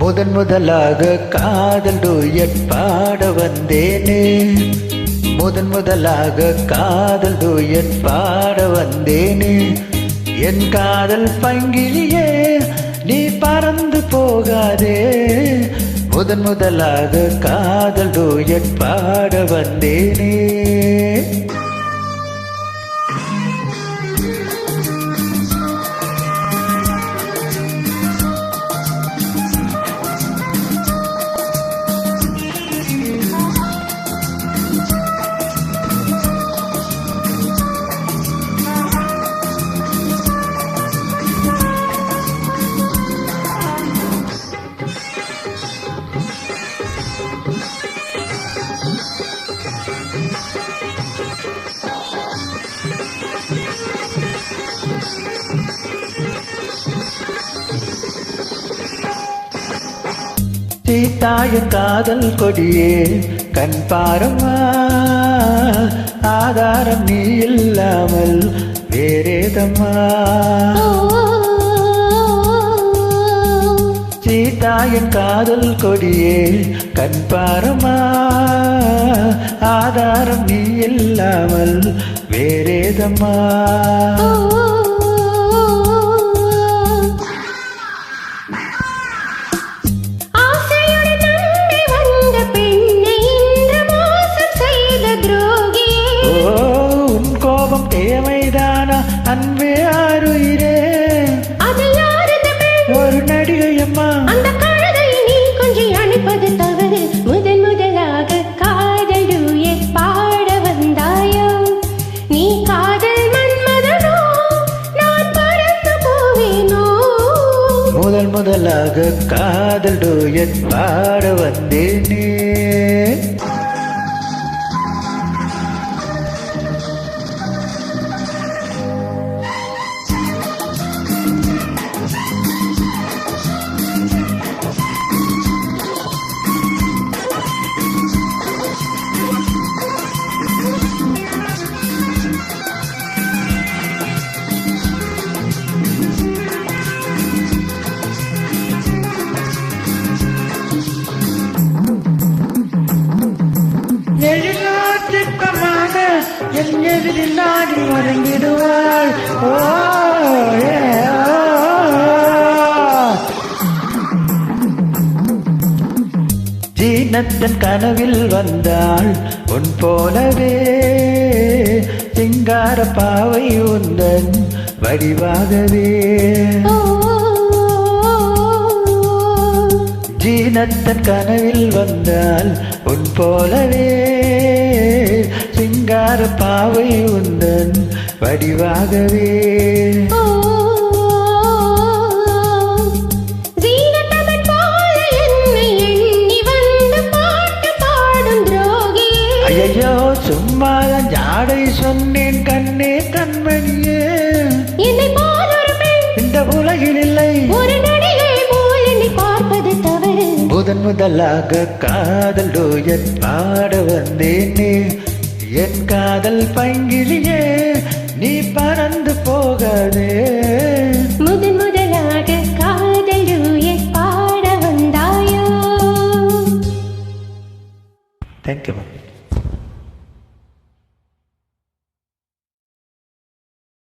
முதன் முதலாக காதல் டூயட் பாட வந்தேனே. முதன் முதலாக காதல் டூயட் பாட வந்தேனே. என் காதல் பங்கிலியே நீ பறந்து போகாதே. முதன் முதலாக காதல் டூயட் பாட வந்தேனே. சீதாய காதல் கொடியே கண் பாரமா, ஆதாரம் நீ இல்லாமல் வேறேதம்மா. சீதாயன் காதல் கொடியே கண் பாரமா, ஆதாரம் நீ இல்லாமல் வேறேதம்மா. தேவைதானா அன்பே ஆறுயிரே, ஒரு நடிகையம்மா அந்த கழுதை நீ கொஞ்சம் அனுப்பது தவறு. முதன் முதலாக காதல் டூயட் பாட வந்தாயோ. நீ காதல் மன்மதனோ, நான் பறந்து போவேனோ. முதல் முதலாக காதல் டூயட் பாட வந்தேனே. திட்டமாக என் எதிரில் நாடி வழங்கிடுவாள். ஜீனத்தன் கனவில் வந்தாள் உன் போலவே. சிங்கார பாவை உந்தன் வடிவாகவே. ஜீனத்தன் கனவில் வந்தால் உன் போலவே. சிங்கார பாவை உந்தன் வடிவாகவே. ஐயோ சும்மாதான் ஜாடை சொன்னேன் கண்ணே கண்மணியே. இந்த உலகில் இல்லை முதன் முதலாக காதல் டூயட் பாட வந்தேனே. என் காதல் பங்கிலியே நீ பறந்து போகாதே. முதன் முதலாக காதல் டூயட் பாட வந்தாயோ. தேங்க்யூ.